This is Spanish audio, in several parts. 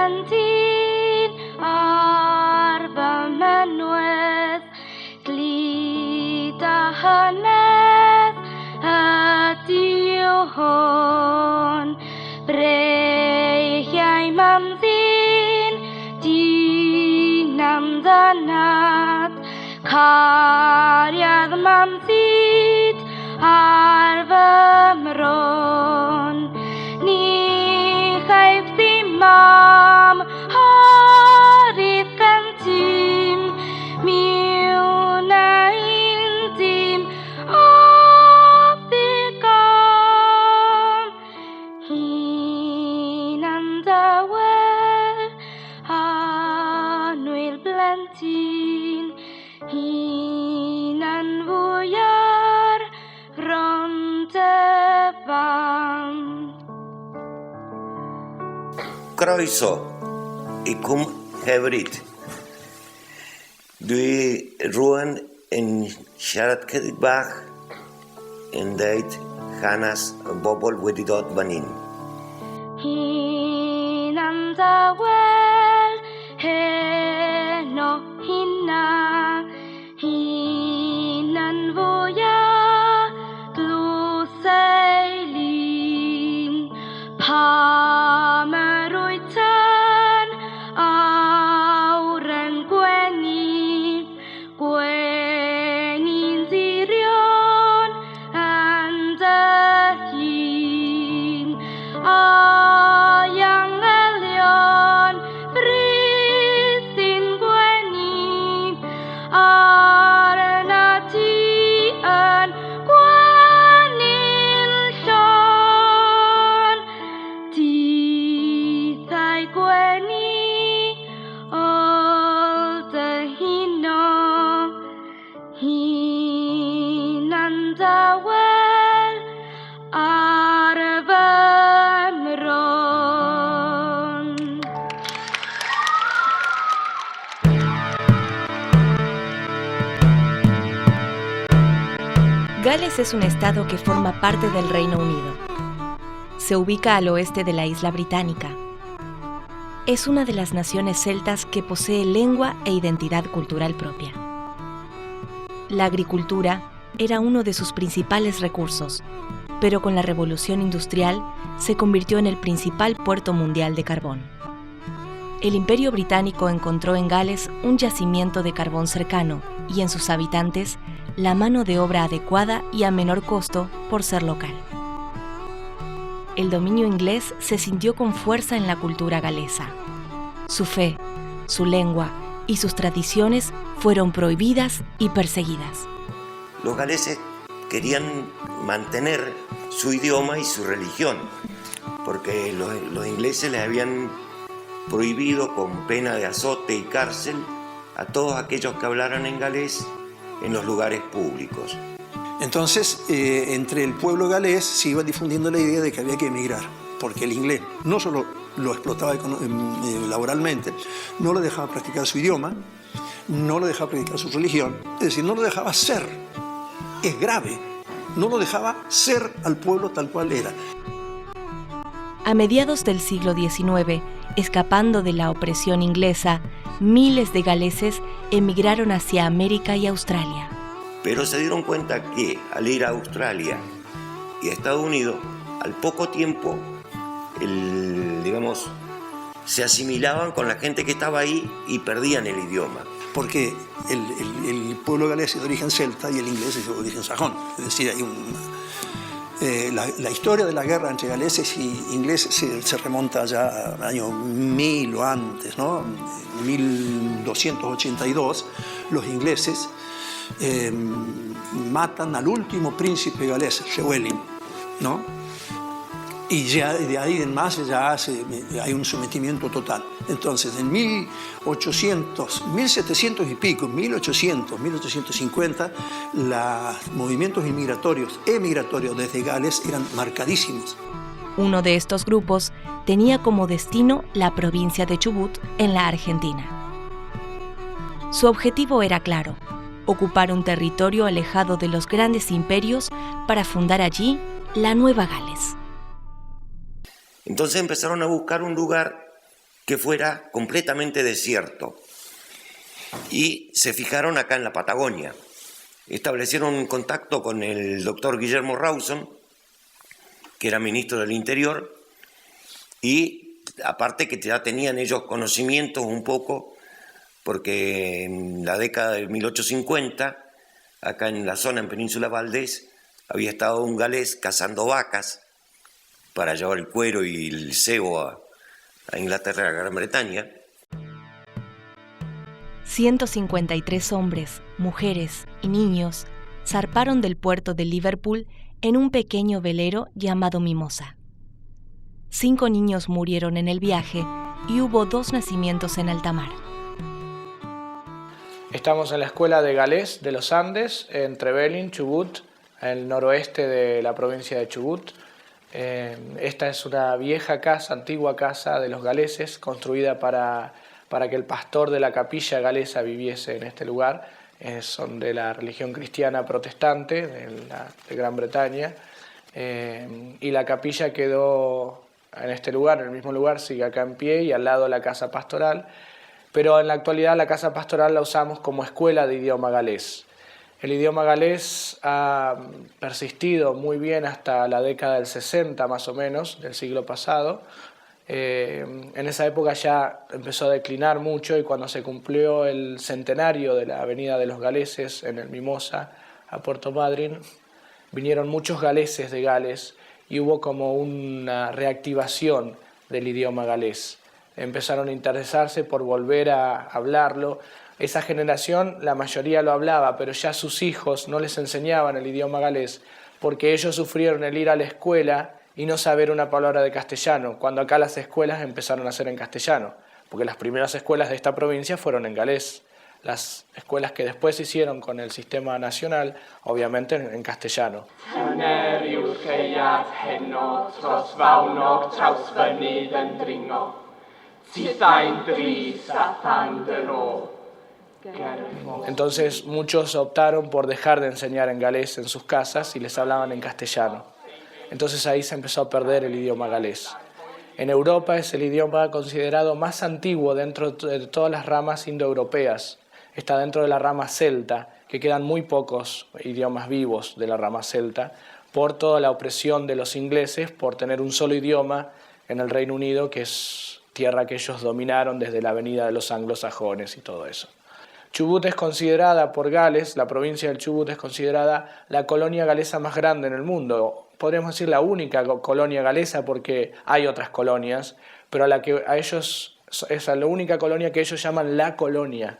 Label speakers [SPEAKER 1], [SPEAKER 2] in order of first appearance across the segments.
[SPEAKER 1] blentyn ar fy mynwedd, glid a hynedd ydyw hwn. Breichiau mamddyn, dyn am ddynad, cariad mamddyd ar fy mron. Ni chaib ddim am horydd gan tîm, miwn ein dim o ddigon. Hunan dywel a nwyl blentyn, hunan fwyar rond y fan.
[SPEAKER 2] Croeso i cwm hyfryd. Dwi rwan yn siarad chydig bach yn deud hanes y bobl wedi dod fan hyn.
[SPEAKER 1] Hunan dywel heno hynna, hunan fwya glws ei lun. Pa mae'r wytan awren gwenu, gwenu'n ddirion yn dylun. Ai angelion brithyn gwenu, ar yna ti yn gwenu'n llon. Dithau gwenu ôl dy huno, hunan dywel ar fy mron.
[SPEAKER 3] Gales es un estado que forma parte del Reino Unido. Se ubica al oeste de la isla británica. Es una de las naciones celtas que posee lengua e identidad cultural propia. La agricultura era uno de sus principales recursos, pero con la revolución industrial se convirtió en el principal puerto mundial de carbón. El Imperio Británico encontró en Gales un yacimiento de carbón cercano y en sus habitantes la mano de obra adecuada y a menor costo por ser local. El dominio inglés se sintió con fuerza en la cultura galesa. Su fe, su lengua y sus tradiciones fueron prohibidas y perseguidas.
[SPEAKER 2] Los galeses querían mantener su idioma y su religión, porque los ingleses les habían prohibido con pena de azote y cárcel a todos aquellos que hablaran en galés en los lugares públicos.
[SPEAKER 4] Entonces, entre el pueblo galés se iba difundiendo la idea de que había que emigrar, porque el inglés no solo lo explotaba laboralmente, no lo dejaba practicar su idioma, no lo dejaba practicar su religión, es decir, no lo dejaba ser. Es grave, no lo dejaba ser al pueblo tal cual era.
[SPEAKER 3] A mediados del siglo XIX, escapando de la opresión inglesa, miles de galeses emigraron hacia América y Australia.
[SPEAKER 2] Pero se dieron cuenta que al ir a Australia y a Estados Unidos, al poco tiempo, se asimilaban con la gente que estaba ahí y perdían el idioma.
[SPEAKER 4] Porque el pueblo galés es de origen celta y el inglés es de origen sajón. Es decir, hay la historia de la guerra entre galeses y ingleses se remonta ya al año 1000 o antes, ¿no? En 1282, los ingleses matan al último príncipe galés, Llywelyn, ¿no? Y ya de ahí en más ya hay un sometimiento total. Entonces, en 1700 y pico, 1800, 1850, los movimientos emigratorios desde Gales eran marcadísimos.
[SPEAKER 3] Uno de estos grupos tenía como destino la provincia de Chubut, en la Argentina. Su objetivo era claro: ocupar un territorio alejado de los grandes imperios para fundar allí la Nueva Gales.
[SPEAKER 2] Entonces empezaron a buscar un lugar que fuera completamente desierto. Y se fijaron acá en la Patagonia. Establecieron un contacto con el doctor Guillermo Rawson, que era ministro del Interior, y aparte que ya tenían ellos conocimientos un poco, porque en la década de 1850, acá en la zona, en Península Valdés, había estado un galés cazando vacas para llevar el cuero y el cebo a Inglaterra, a Gran Bretaña.
[SPEAKER 3] 153 hombres, mujeres y niños zarparon del puerto de Liverpool en un pequeño velero llamado Mimosa. 5 niños murieron en el viaje y hubo 2 nacimientos en alta mar.
[SPEAKER 5] Estamos en la escuela de galés de los Andes, en Trevelin, Chubut, en el noroeste de la provincia de Chubut. Esta es una vieja casa, antigua casa de los galeses, construida para que el pastor de la capilla galesa viviese en este lugar. Son de la religión cristiana protestante de Gran Bretaña. Y la capilla quedó en este lugar, en el mismo lugar, sigue acá en pie y al lado la casa pastoral. Pero en la actualidad la casa pastoral la usamos como escuela de idioma galés. El idioma galés ha persistido muy bien hasta la década del 60 más o menos, del siglo pasado. En esa época ya empezó a declinar mucho y cuando se cumplió el centenario de la Avenida de los Galeses en el Mimosa a Puerto Madryn, vinieron muchos galeses de Gales y hubo como una reactivación del idioma galés. Empezaron a interesarse por volver a hablarlo. Esa generación, la mayoría lo hablaba, pero ya sus hijos no les enseñaban el idioma galés porque ellos sufrieron el ir a la escuela y no saber una palabra de castellano, cuando acá las escuelas empezaron a ser en castellano, porque las primeras escuelas de esta provincia fueron en galés. Las escuelas que después se hicieron con el sistema nacional, obviamente en castellano. Entonces muchos optaron por dejar de enseñar en galés en sus casas y les hablaban en castellano. Entonces ahí se empezó a perder el idioma galés. En Europa es el idioma considerado más antiguo dentro de todas las ramas indoeuropeas. Está dentro de la rama celta, que quedan muy pocos idiomas vivos de la rama celta, por toda la opresión de los ingleses, por tener un solo idioma en el Reino Unido, que es tierra que ellos dominaron desde la venida de los anglosajones y todo eso. Chubut es considerada por Gales, la provincia del Chubut es considerada la colonia galesa más grande en el mundo. Podríamos decir la única colonia galesa porque hay otras colonias, pero a ellos es la única colonia que ellos llaman la colonia.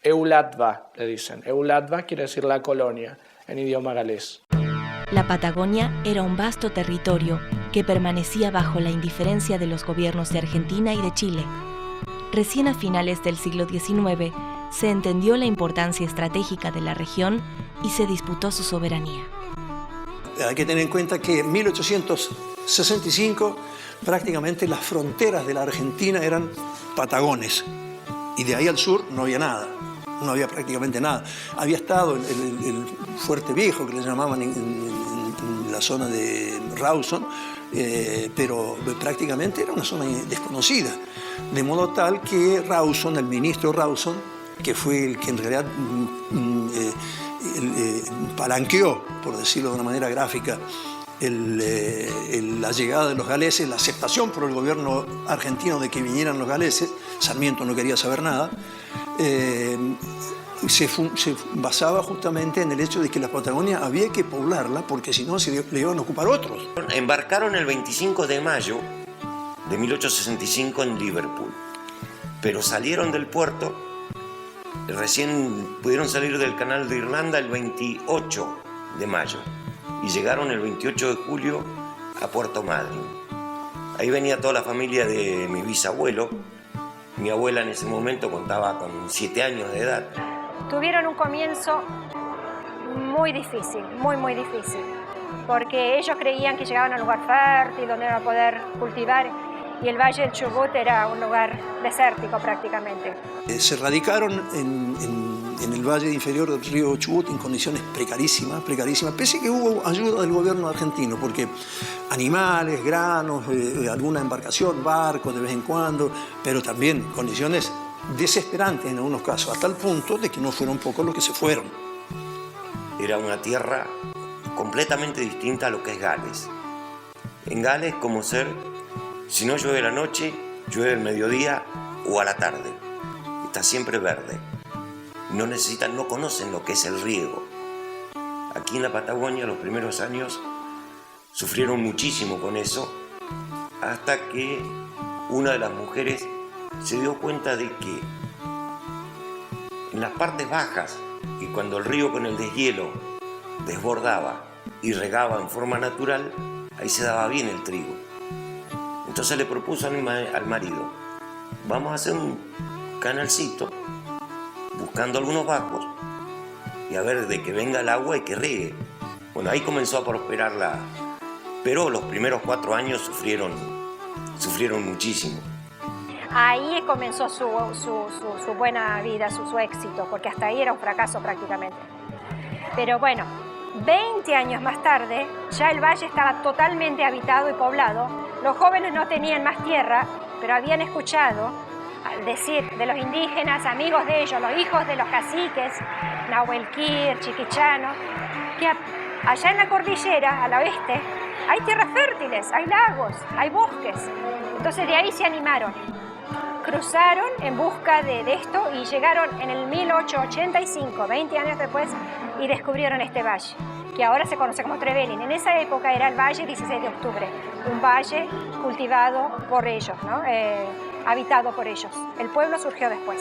[SPEAKER 5] Eulatva, le dicen. Eulatva quiere decir la colonia en idioma galés.
[SPEAKER 3] La Patagonia era un vasto territorio que permanecía bajo la indiferencia de los gobiernos de Argentina y de Chile. Recién a finales del siglo XIX se entendió la importancia estratégica de la región y se disputó su soberanía.
[SPEAKER 4] Hay que tener en cuenta que en 1865 prácticamente las fronteras de la Argentina eran patagones y de ahí al sur no había nada, no había prácticamente nada. Había estado el Fuerte Viejo, que le llamaban en la zona de Rawson, pero prácticamente era una zona desconocida, de modo tal que Rawson, el ministro Rawson, que fue el que en realidad palanqueó, por decirlo de una manera gráfica, la llegada de los galeses, la aceptación por el gobierno argentino de que vinieran los galeses. Sarmiento no quería saber nada. Se basaba justamente en el hecho de que la Patagonia había que poblarla porque si no le iban a ocupar otros.
[SPEAKER 2] Embarcaron el 25 de mayo de 1865 en Liverpool, pero salieron del puerto, recién pudieron salir del canal de Irlanda el 28 de mayo y llegaron el 28 de julio a Puerto Madryn. Ahí venía toda la familia de mi bisabuelo. Mi abuela en ese momento contaba con 7 años de edad.
[SPEAKER 6] Tuvieron un comienzo muy difícil, muy difícil, porque ellos creían que llegaban a un lugar fértil donde iban a poder cultivar y el Valle del Chubut era un lugar desértico prácticamente.
[SPEAKER 4] Se radicaron en el valle inferior del río Chubut en condiciones precarísimas, pese a que hubo ayuda del gobierno argentino, porque animales, granos, alguna embarcación, barcos de vez en cuando, pero también condiciones desesperantes en algunos casos, a tal punto de que no fueron pocos los que se fueron.
[SPEAKER 2] Era una tierra completamente distinta a lo que es Gales. En Gales, como ser, si no llueve la noche, llueve el mediodía o a la tarde. Está siempre verde. No conocen lo que es el riego. Aquí en la Patagonia los primeros años sufrieron muchísimo con eso, hasta que una de las mujeres se dio cuenta de que en las partes bajas, y cuando el río con el deshielo desbordaba y regaba en forma natural, ahí se daba bien el trigo. Entonces le propuso al marido, vamos a hacer un canalcito buscando algunos bajos y a ver de que venga el agua y que riegue. Bueno, ahí comenzó a prosperar pero los primeros 4 años sufrieron muchísimo.
[SPEAKER 6] Ahí comenzó su buena vida, su éxito, porque hasta ahí era un fracaso prácticamente. Pero bueno, 20 años más tarde, ya el valle estaba totalmente habitado y poblado. Los jóvenes no tenían más tierra, pero habían escuchado decir de los indígenas, amigos de ellos, los hijos de los caciques, Nahuelquir, Chiquichano, que allá en la cordillera, al oeste, hay tierras fértiles, hay lagos, hay bosques. Entonces de ahí se animaron. Cruzaron en busca de esto y llegaron en el 1885, 20 años después, y descubrieron este valle, que ahora se conoce como Trevelin. En esa época era el Valle 16 de Octubre, un valle cultivado por ellos, ¿no? Habitado por ellos. El pueblo surgió después.